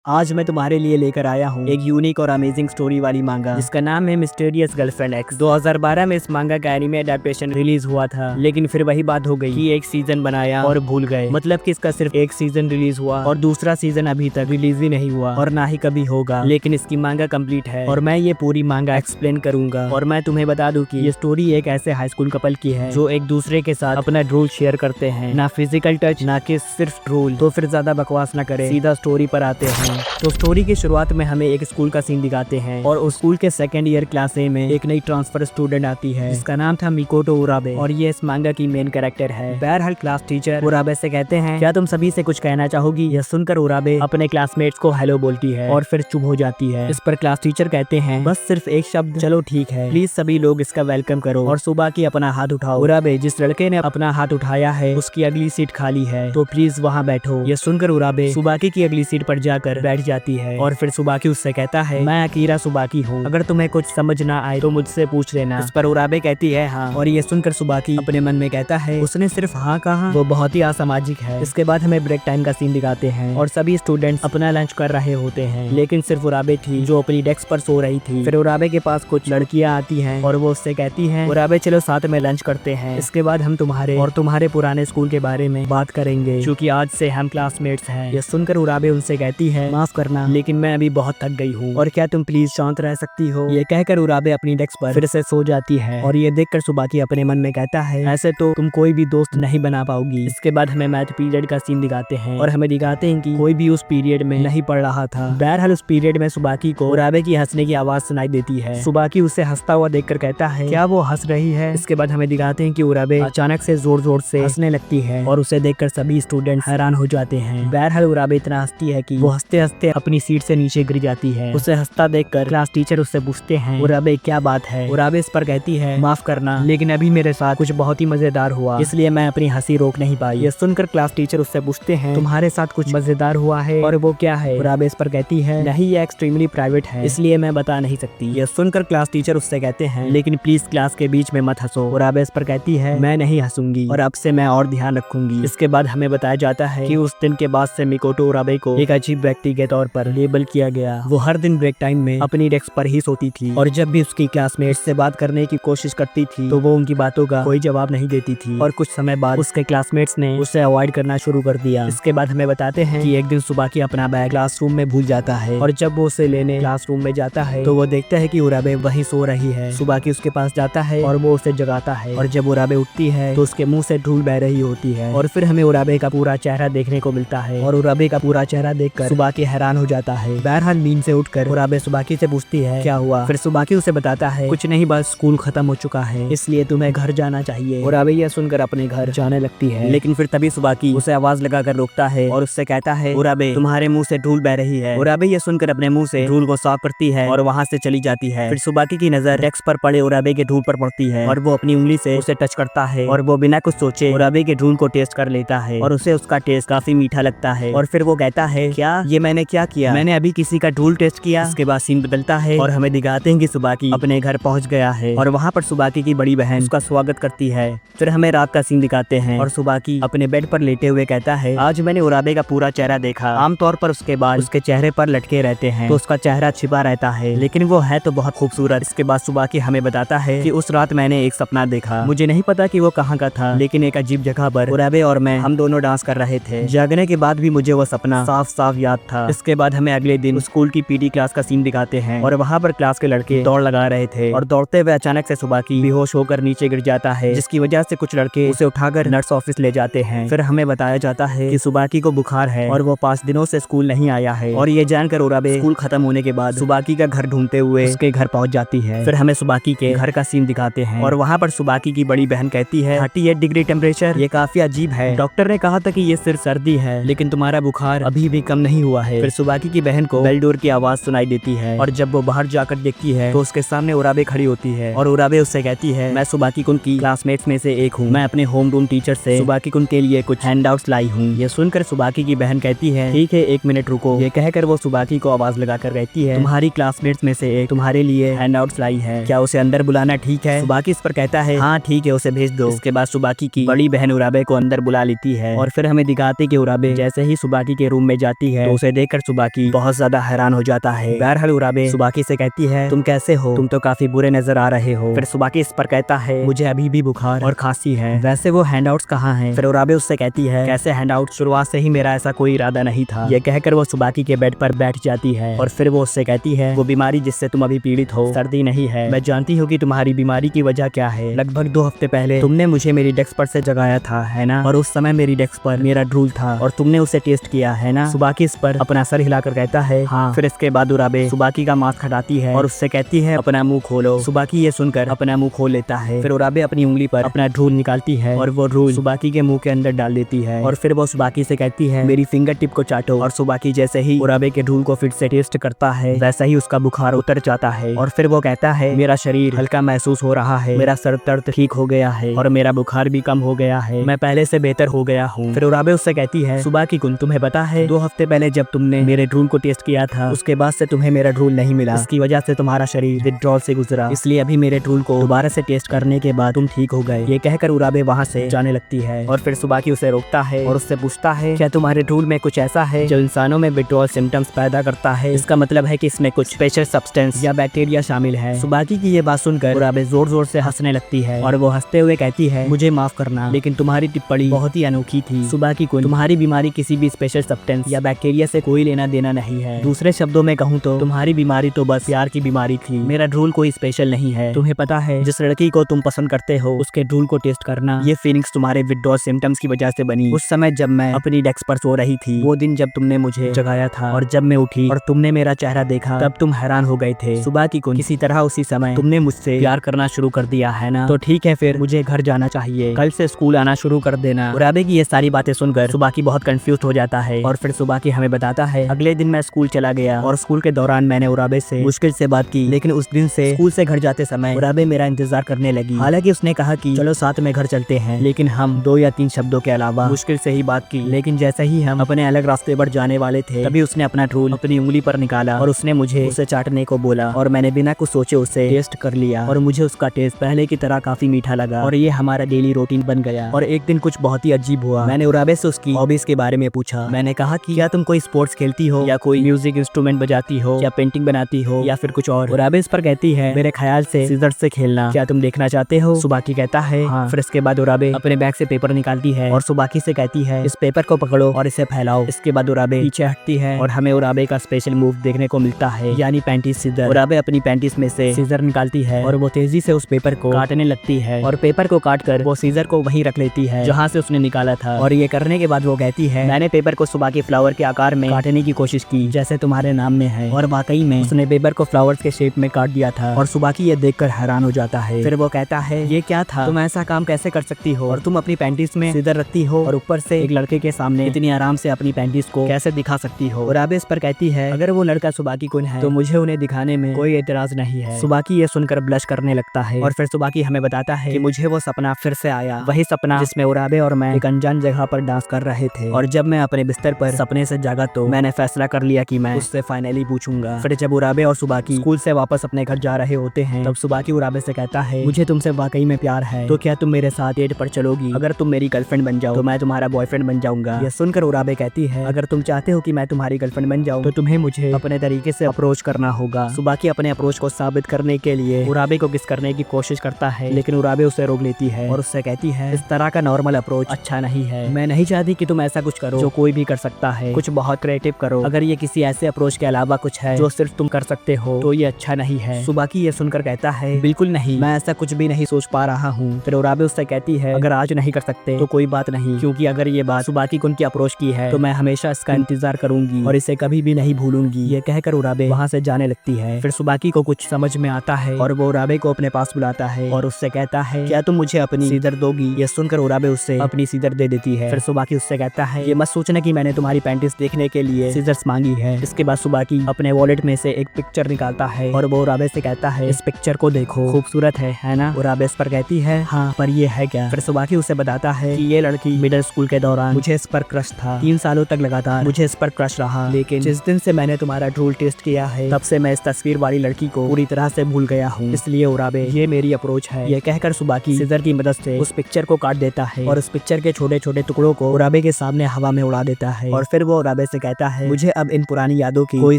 आज मैं तुम्हारे लिए लेकर आया हूँ एक यूनिक और अमेजिंग स्टोरी वाली मांगा जिसका नाम है मिस्टीरियस गर्लफ्रेंड एक्स। 2012 में इस मांगा का एनिमे अडेप्टेशन रिलीज हुआ था, लेकिन फिर वही बात हो गई कि एक सीजन बनाया और भूल गए। मतलब कि इसका सिर्फ एक सीजन रिलीज हुआ और दूसरा सीजन अभी तक रिलीज ही नहीं हुआ और ना ही कभी होगा। लेकिन इसकी मांगा कंप्लीट है और मैं ये पूरी मांगा एक्सप्लेन करूंगा। और मैं तुम्हें बता दूं कि ये स्टोरी एक ऐसे हाई स्कूल कपल की है जो एक दूसरे के साथ अपना ड्रोल शेयर करते हैं, ना फिजिकल टच ना कि सिर्फ ड्रोल। तो फिर ज्यादा बकवास ना करे, सीधा स्टोरी पर आते हैं। तो स्टोरी की शुरुआत में हमें एक स्कूल का सीन दिखाते हैं और उस स्कूल के सेकंड ईयर क्लास ए में एक नई ट्रांसफर स्टूडेंट आती है जिसका नाम था मिकोटो उराबे और ये इस मांगा की मेन कैरेक्टर है। बहरहाल क्लास टीचर उराबे से कहते हैं, क्या तुम सभी से कुछ कहना चाहोगी? यह सुनकर उराबे अपने क्लासमेट्स को हेलो बोलती है और फिर चुप हो जाती है। इस पर क्लास टीचर कहते हैं, बस सिर्फ एक शब्द, चलो ठीक है, प्लीज सभी लोग इसका वेलकम करो और सुबह की अपना हाथ उठाओ। उराबे, जिस लड़के ने अपना हाथ उठाया है उसकी अगली सीट खाली है, तो प्लीज वहाँ बैठो। यह सुनकर उराबे सुबाकी की अगली सीट पर जाकर बैठ जाती है और फिर सुबाकी उससे कहता है, मैं अकीरा सुबाकी हूँ, अगर तुम्हें कुछ समझ ना आए तो मुझसे पूछ लेना। इस पर उराबे कहती है, हाँ। और ये सुनकर सुबाकी अपने मन में कहता है, उसने सिर्फ हाँ कहा, वो बहुत ही असामाजिक है। इसके बाद हमें ब्रेक टाइम का सीन दिखाते हैं और सभी स्टूडेंट्स अपना लंच कर रहे होते हैं, लेकिन सिर्फ उराबे थी जो अपनी डेस्क पर सो रही थी। फिर उराबे के पास कुछ लड़कियां आती हैं और वो उससे कहती हैं, उराबे चलो साथ में लंच करते हैं, इसके बाद हम तुम्हारे और तुम्हारे पुराने स्कूल के बारे में बात करेंगे, क्योंकि आज से हम क्लासमेट्स हैं। ये सुनकर उराबे उनसे कहती है, माफ करना लेकिन मैं अभी बहुत थक गई हूँ और क्या तुम प्लीज शांत रह सकती हो? ये कहकर उराबे अपनी डेस्क पर फिर से सो जाती है और ये देखकर सुबाकी अपने मन में कहता है, ऐसे तो तुम कोई भी दोस्त नहीं बना पाओगी। इसके बाद हमें मैथ पीरियड का सीन दिखाते हैं और हमें दिखाते हैं कि कोई भी उस पीरियड में नहीं पढ़ रहा था। बहरहाल उस पीरियड में सुबाकी को उराबे की हंसने की आवाज सुनाई देती है। सुबाकी उसे हंसता हुआ देखकर कहता है, क्या वो हंस रही है? इसके बाद हमें दिखाते हैं कि उराबे अचानक से जोर जोर से हंसने लगती है और उसे देखकर सभी स्टूडेंट हैरान हो जाते हैं। बहरहाल उराबे इतना हंसती है कि वो हंसते हंसते अपनी सीट से नीचे गिर जाती है। उसे हंसता देखकर क्लास टीचर उससे पूछते हैं, उराबे क्या बात है? उराबे इस पर कहती है, माफ करना लेकिन अभी मेरे साथ कुछ बहुत ही मजेदार हुआ, इसलिए मैं अपनी हंसी रोक नहीं पाई। ये सुनकर क्लास टीचर उससे पूछते हैं, तुम्हारे साथ कुछ मजेदार हुआ है और वो क्या है? उराबे इस पर कहती है, नहीं ये एक्सट्रीमली प्राइवेट है, इसलिए मैं बता नहीं सकती। ये सुनकर क्लास टीचर उससे कहते हैं, लेकिन प्लीज क्लास के बीच में मत हंसो। उराबे इस पर कहती है, मैं नहीं हंसूंगी और अब से मैं और ध्यान रखूंगी। इसके बाद हमें बताया जाता है कि उस दिन के बाद से मिकोटो उराबे को एक अजीब व्यक्ति के तौर पर लेबल किया गया। वो हर दिन ब्रेक टाइम में अपनी डेस्क पर ही सोती थी और जब भी उसकी क्लासमेट्स से बात करने की कोशिश करती थी तो वो उनकी बातों का कोई जवाब नहीं देती थी और कुछ समय बाद उसके क्लासमेट्स ने उसे अवॉइड करना शुरू कर दिया। इसके बाद हमें बताते हैं कि एक दिन सुबाकी अपना बैग क्लासरूम में भूल जाता है और जब वो उसे लेने क्लासरूम में जाता है तो वो देखता है कि उराबे वहीं सो रही है। सुबाकी उसके पास जाता है और वो उसे जगाता है और जब उराबे उठती है तो उसके मुंह से धूल बह रही होती है और फिर हमें उराबे का पूरा चेहरा देखने को मिलता है और उराबे का पूरा चेहरा देखकर सुबाकी हैरान हो जाता है। बहरहाल नींद से उठकर उराबे सुबाकी से पूछती है, क्या हुआ? फिर सुबाकी उसे बताता है, कुछ नहीं, बस स्कूल खत्म हो चुका है इसलिए तुम्हें घर जाना चाहिए। उराबे यह सुनकर अपने घर जाने लगती है, लेकिन फिर तभी सुबाकी उसे आवाज लगाकर रोकता है और उससे कहता है, उराबे तुम्हारे मुंह से धूल बह रही है। उराबे यह सुनकर अपने मुंह से धूल को साफ करती है और वहाँ से चली जाती है। फिर सुबाकी की नजर डेस्क पर पड़े उराबे के धूल पर पड़ती है और वो अपनी उंगली से उसे टच करता है और वो बिना कुछ सोचे उराबे के धूल को टेस्ट कर लेता है और उसे उसका टेस्ट काफी मीठा लगता है और फिर वो कहता है, क्या ये मैंने क्या किया? मैंने अभी किसी का धूल टेस्ट किया। इसके बाद सीन बदलता है और हमें दिखाते हैं कि सुबाकी अपने घर पहुंच गया है और वहाँ पर सुबाकी की बड़ी बहन उसका स्वागत करती है। फिर हमें रात का सीन दिखाते हैं और सुबाकी अपने बेड पर लेटे हुए कहता है, आज मैंने उराबे का पूरा चेहरा देखा। आमतौर पर उसके बाल उसके चेहरे पर लटके रहते हैं तो उसका चेहरा छिपा रहता है, लेकिन वो है तो बहुत खूबसूरत। इसके बाद सुबाकी हमें बताता है कि उस रात मैंने एक सपना देखा, मुझे नहीं पता कि वो कहाँ का था, लेकिन एक अजीब जगह पर उराबे और मैं हम दोनों डांस कर रहे थे। जागने के बाद भी मुझे वो सपना साफ साफ याद था। इसके बाद हमें अगले दिन स्कूल की पीटी क्लास का सीन दिखाते हैं और वहाँ पर क्लास के लड़के दौड़ लगा रहे थे और दौड़ते हुए अचानक से सुबाकी बेहोश होकर नीचे गिर जाता है, जिसकी वजह से कुछ लड़के उसे उठाकर नर्स ऑफिस ले जाते हैं। फिर हमें बताया जाता है कि सुबाकी को बुखार है और वो 5 दिनों से स्कूल नहीं आया है और ये जानकर उराबे स्कूल खत्म होने के बाद सुबाकी का घर ढूंढते हुए उसके घर पहुंच जाती है। फिर हमें सुबाकी के घर का सीन दिखाते हैं और वहाँ पर सुबाकी की बड़ी बहन कहती है, 38 डिग्री टेम्परेचर, ये काफी अजीब है। डॉक्टर ने कहा था कि ये सिर्फ सर्दी है, लेकिन तुम्हारा बुखार अभी भी कम नहीं हुआ है। फिर सुबाकी की बहन को बेल डोर की आवाज सुनाई देती है और जब वो बाहर जाकर देखती है तो उसके सामने उराबे खड़ी होती है और उराबे उससे कहती है, मैं सुबाकी कुन की क्लासमेट्स में से एक हूँ, मैं अपने होम रूम टीचर से सुबाकी कुन के लिए कुछ हैंडआउट्स लाई हूँ। ये सुनकर सुबाकी की बहन कहती है, ठीक है 1 मिनट रुको। ये कहकर वो सुबाकी को आवाज लगाकर कहती है, तुम्हारी क्लासमेट्स में से एक तुम्हारे लिए हैंडआउट्स लाई है, क्या उसे अंदर बुलाना ठीक है? सुबाकी इस पर कहता है, हाँ ठीक है, उसे भेज दो। इसके बाद सुबाकी की बड़ी बहन उराबे को अंदर बुला लेती है और फिर हमें दिखाते कि उराबे जैसे ही सुबाकी के रूम में जाती है तो उसे उसे देखकर सुबाकी बहुत ज्यादा हैरान हो जाता है। बहरहाल उराबे सुबाकी से कहती है तुम कैसे हो, तुम तो काफी बुरे नजर आ रहे हो। फिर सुबाकी इस पर कहता है मुझे अभी भी बुखार और खांसी है, वैसे वो हैंडआउट्स कहाँ हैं? फिर उराबे उससे कहती है कैसे हैंडआउट, शुरुआत से ही मेरा ऐसा कोई इरादा नहीं था। ये कहकर वो सुबाकी के बेड पर बैठ जाती है और फिर वो उससे कहती है वो बीमारी जिससे तुम अभी पीड़ित हो सर्दी नहीं है, मैं जानती हूँ कि तुम्हारी बीमारी की वजह क्या है। लगभग 2 हफ्ते पहले तुमने मुझे मेरी डेस्क पर से जगाया था, है ना, और उस समय मेरी डेस्क पर मेरा ड्रूल था और तुमने उसे टेस्ट किया, है ना। सुबाकी इस पर अपना सर हिलाकर कहता है हाँ। फिर इसके बाद उराबे सुबाकी का मास्क हटाती है और उससे कहती है अपना मुंह खोलो। सुबाकी ये सुनकर अपना मुंह खोल लेता है। फिर उराबे अपनी उंगली पर अपना ड्रूल निकालती है और वो ड्रूल सुबाकी के मुंह के अंदर डाल देती है और फिर वो सुबाकी से कहती है मेरी फिंगर टिप को चाटो। और सुबाकी जैसे ही उराबे के ड्रूल को फिर से टेस्ट करता है वैसा ही उसका बुखार उतर जाता है और फिर वो कहता है मेरा शरीर हल्का महसूस हो रहा है, मेरा सर दर्द ठीक हो गया है और मेरा बुखार भी कम हो गया है, मैं पहले से बेहतर हो गया हूँ। फिर उराबे उससे कहती है सुबाकी कुन, तुम्हें पता है 2 हफ्ते पहले जब तुमने मेरे ड्रूल को टेस्ट किया था उसके बाद से तुम्हें मेरा ड्रूल नहीं मिला, इसकी वजह से तुम्हारा शरीर विथड्रॉल से गुजरा, इसलिए अभी मेरे ड्रूल को दोबारा से टेस्ट करने के बाद तुम ठीक हो गए। ये कहकर उराबे वहाँ से जाने लगती है और फिर सुबाकी उसे रोकता है और उससे पूछता है क्या तुम्हारे ड्रूल में कुछ ऐसा है जो इंसानों में विथड्रॉल सिम्टम्स पैदा करता है, इसका मतलब है कि इसमें कुछ स्पेशल सब्सटेंस या बैक्टीरिया शामिल है। सुबाकी की ये बात सुनकर उराबे जोर जोर से हंसने लगती है और वो हंसते हुए कहती है मुझे माफ करना लेकिन तुम्हारी टिप्पणी बहुत ही अनोखी थी। सुबाकी को तुम्हारी बीमारी किसी भी स्पेशल सब्सटेंस या बैक्टीरिया से कोई लेना देना नहीं है, दूसरे शब्दों में कहूँ तो तुम्हारी बीमारी तो बस प्यार की बीमारी थी, मेरा ड्रूल कोई स्पेशल नहीं है। तुम्हें पता है जिस लड़की को तुम पसंद करते हो उसके ड्रूल को टेस्ट करना, ये फीलिंग्स तुम्हारे विथड्रॉल सिम्टम्स की वजह से बनी। उस समय जब मैं अपनी डेस्क पर सो रही थी, वो दिन जब तुमने मुझे जगाया था और जब मैं उठी और तुमने मेरा चेहरा देखा तब तुम हैरान हो गए थे। सुबाकी को किसी तरह उसी समय तुमने मुझसे प्यार करना शुरू कर दिया, है ना, तो ठीक है फिर मुझे घर जाना चाहिए, कल से स्कूल आना शुरू कर देना। उराबे की ये सारी बातें सुनकर सुबाकी बहुत कंफ्यूज हो जाता है और फिर सुबाकी हमें बताता है अगले दिन मैं स्कूल चला गया और स्कूल के दौरान मैंने उराबे से मुश्किल से बात की, लेकिन उस दिन से स्कूल से घर जाते समय उराबे मेरा इंतजार करने लगी। हालांकि उसने कहा कि चलो साथ में घर चलते हैं, लेकिन हम 2 या 3 शब्दों के अलावा मुश्किल से ही बात की। लेकिन जैसे ही हम अपने अलग रास्ते पर जाने वाले थे तभी उसने अपना ड्रूल अपनी उंगली पर निकाला और उसने मुझे उसे चाटने को बोला और मैंने बिना कुछ सोचे उसे टेस्ट कर लिया और मुझे उसका टेस्ट पहले की तरह काफी मीठा लगा और ये हमारा डेली रूटीन बन गया। और एक दिन कुछ बहुत ही अजीब हुआ, मैंने उराबे से उसकी हॉबीज के बारे में पूछा। मैंने कहा कि क्या तुम कोई स्पोर्ट्स खेलती हो या कोई म्यूजिक इंस्ट्रूमेंट बजाती हो या पेंटिंग बनाती हो या फिर कुछ और। उराबे इस पर कहती है मेरे ख्याल से सीजर से खेलना, क्या तुम देखना चाहते हो? सुबाकी कहता है हाँ। फिर इसके बाद उराबे अपने बैग से पेपर निकालती है और सुबाकी से कहती है इस पेपर को पकड़ो और इसे फैलाओ। इसके बाद उराबे पीछे हटती है और हमें उराबे का स्पेशल मूव देखने को मिलता है, यानी पैंटीज सीजर। उराबे अपनी पैंटीज में से सीजर निकालती है और वो तेजी से उस पेपर को काटने लगती है और पेपर को काट कर वो सीजर को वहीं रख लेती है जहाँ से उसने निकाला था। और ये करने के बाद वो कहती है मैंने पेपर को सुबाकी फ्लावर के आकार में काटने की कोशिश की जैसे तुम्हारे नाम में है, और वाकई में उसने पेपर को फ्लावर्स के शेप में काट दिया था। और सुबाकी ये देखकर हैरान हो जाता है। फिर वो कहता है ये क्या था, तुम ऐसा काम कैसे कर सकती हो और तुम अपनी पैंटीज में सीजर रखती हो और ऊपर से एक लड़के के सामने इतनी आराम से अपनी पैंटीज को कैसे दिखा सकती हो। उराबे इस पर कहती है अगर वो लड़का सुबाकी कुन है तो मुझे उन्हें दिखाने में कोई एतराज नहीं है। सुबाकी ये सुनकर ब्लश करने लगता है और फिर सुबाकी हमें बताता है कि मुझे वो सपना फिर से आया, वही सपना जिसमें उराबे और मैं एक अनजान जगह पर डांस कर रहे थे। और जब मैं अपने बिस्तर पर सपने से जागा तो मैंने फैसला कर लिया कि मैं उससे फाइनली पूछूंगा। फिर जब उराबे और सुबाकी स्कूल से वापस अपने घर जा रहे होते हैं तब सुबाकी उराबे से कहता है मुझे तुमसे वाकई में प्यार है, तो क्या तुम मेरे साथ डेट पर चलोगी? अगर तुम मेरी गर्लफ्रेंड बन जाओ तो मैं तुम्हारा बॉयफ्रेंड बन जाऊंगा। यह सुनकर उराबे कहती है अगर तुम चाहते हो कि मैं तुम्हारी गर्लफ्रेंड बन जाऊं तो तुम्हें मुझे अपने तरीके से अप्रोच करना होगा। सुबाकी अपने अप्रोच को साबित करने के लिए उराबे को किस करने की कोशिश करता है, लेकिन उराबे उसे रोक लेती है और उससे कहती है इस तरह का नॉर्मल अप्रोच अच्छा नहीं है, मैं नहीं चाहती कि तुम ऐसा कुछ करो जो कोई भी कर सकता है, कुछ बहुत क्रिएटिव करो। अगर ये किसी ऐसे अप्रोच के अलावा कुछ है जो सिर्फ तुम कर सकते हो तो ये अच्छा नहीं है। सुबाकी ये सुनकर कहता है बिल्कुल नहीं, मैं ऐसा कुछ भी नहीं सोच पा रहा हूँ। फिर उराबे उससे कहती है अगर आज नहीं कर सकते तो कोई बात नहीं, क्योंकि अगर ये बात सुबाकी कुन की अप्रोच की है तो मैं हमेशा इसका इंतजार करूंगी और इसे कभी भी नहीं भूलूंगी। ये कहकर उराबे वहाँ से जाने लगती है। फिर सुबाकी को कुछ समझ में आता है और वो उराबे को अपने पास बुलाता है और उससे कहता है क्या तुम मुझे अपनी सीजर दोगी? ये सुनकर उराबे उससे अपनी सीजर दे देती है। फिर सुबाकी उससे कहता है ये मत सोचना कि मैंने तुम्हारी पैंटीज देखने के लिए सीजर्स मांगी है। इसके बाद सुबाकी अपने वॉलेट में से एक पिक्चर निकालता है और वो उराबे से कहता है इस पिक्चर को देखो, खूबसूरत है ना? उराबे इस पर कहती है हाँ, पर ये है क्या? फिर सुबाकी उसे बताता है कि ये लड़की मिडिल स्कूल के दौरान मुझे इस पर क्रश था, 3 सालों तक लगातार मुझे इस पर क्रश रहा, लेकिन जिस दिन से मैंने तुम्हारा ड्रूल टेस्ट किया है तब से मैं इस तस्वीर वाली लड़की को पूरी तरह से भूल गया हूँ। इसलिए उराबे ये मेरी अप्रोच है। ये कहकर सुबाकी सीजर की मदद से उस पिक्चर को काट देता है और उस पिक्चर के छोटे छोटे टुकड़ों को उराबे के सामने हवा में उड़ा देता है और फिर वो उराबे से कहता है मुझे अब इन पुरानी यादों की कोई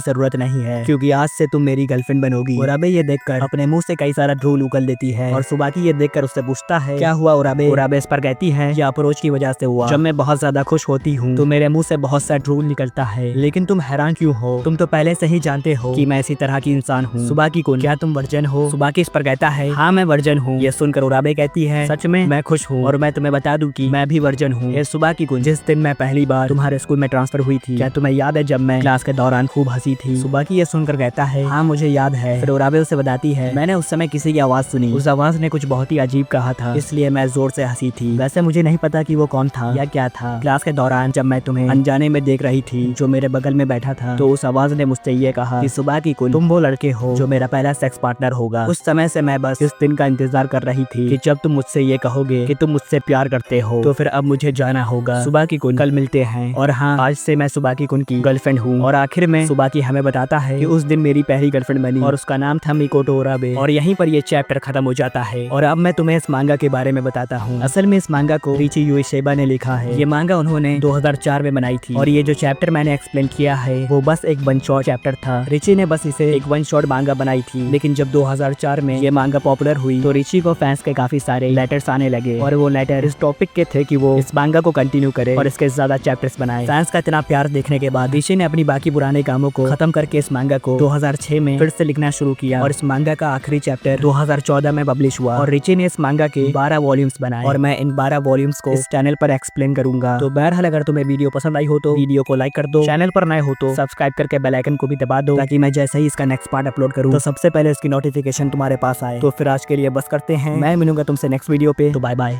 जरूरत नहीं है, क्योंकि आज से तुम मेरी गर्लफ्रेंड बनोगी। उराबे ये देखकर अपने मुंह से कई सारा धूल उगल देती है और सुबाकी ये देखकर उससे पूछता है क्या हुआ उराबे। उराबे इस पर कहती है ये अप्रोच की वजह से हुआ। जब मैं बहुत ज्यादा खुश होती हूँ तो मेरे मुंह से बहुत सा धूल निकलता है, लेकिन तुम हैरान क्यों हो? तुम तो पहले से ही जानते हो कि मैं इसी तरह की इंसान हूँ। सुबाकी कुन क्या तुम वर्जन हो? सुबाकी इस पर कहता है हाँ मैं वर्जन हूँ। ये सुनकर उराबे कहती है सच में? मैं खुश हूँ और मैं तुम्हें बता दूं कि मैं भी वर्जन हूँ। ये सुबाकी कुन जिस दिन मैं पहली बार तुम्हारे स्कूल में ट्रांसफर हुई थी, क्या तुम्हें याद है जब मैं क्लास के दौरान खूब हंसी थी? सुबाकी ये सुनकर कहता है हाँ मुझे याद है। फिर उराबे उसे बताती है मैंने उस समय किसी की आवाज सुनी, उस आवाज ने कुछ बहुत ही अजीब कहा था, इसलिए मैं जोर से हंसी थी। वैसे मुझे नहीं पता कि वो कौन था या क्या था। क्लास के दौरान जब मैं तुम्हें अनजाने में देख रही थी जो मेरे बगल में बैठा था, तो उस आवाज ने मुझसे ये कहा कि सुबाकी कुन तुम वो लड़के हो जो मेरा पहला सेक्स पार्टनर होगा। उस समय से मैं बस इस दिन का इंतजार कर रही थी कि जब तुम मुझसे ये कहोगे कि तुम मुझसे प्यार करते हो। तो फिर अब मुझे जाना होगा। सुबाकी कुन कल मिलते हैं। और हाँ आज से मैं सुबाकी कुन की गर्लफ्रेंड हूँ। और आखिर में सुबाकी हमें बताता है कि उस दिन मेरी पहली गर्लफ्रेंड बनी और उसका नाम था मिकोटो उराबे। और यहीं पर ये चैप्टर खत्म हो जाता है। और अब मैं तुम्हें इस मांगा के बारे में बताता हूँ। असल में इस मांगा को रिची युएशेबा ने लिखा है। ये मांगा उन्होंने 2004 में बनाई थी। और ये जो चैप्टर मैंने एक्सप्लेन किया है वो बस एक वन शॉट चैप्टर था। रिची ने बस इसे एक वन शॉट मांगा बनाई थी, लेकिन जब 2004 में ये मांगा पॉपुलर हुई तो रिची को फैंस के काफी सारे लेटर्स आने लगे और वो लेटर इस टॉपिक के थे कि वो इस मांगा को कंटिन्यू करे और इसके ज्यादा चैप्टर्स बनाए। फैंस का इतना प्यार देखने के बाद रिची ने अपनी बाकी पुराने कामों को खत्म करके इस मांगा को 2006 में फिर से लिखना शुरू किया। और इस मांगा का आखिरी चैप्टर 2014 में पब्लिश हुआ और रिची ने इस मांगा के 12 वॉल्यूम्स बनाए और मैं इन 12 वॉल्यूम्स को इस चैनल पर एक्सप्लेन करूंगा। तो बहरहाल अगर तुम्हें वीडियो पसंद आई हो तो वीडियो को लाइक कर दो, चैनल पर नए हो तो सब्सक्राइब करके बेल आइकन को भी दबा दो, ताकि मैं जैसे ही इसका नेक्स्ट पार्ट अपलोड करूं तो सबसे पहले इसकी नोटिफिकेशन तुम्हारे पास आए। तो फिर आज के लिए बस करते हैं, मैं मिलूंगा तुमसे नेक्स्ट वीडियो पे। तो बाय बाय।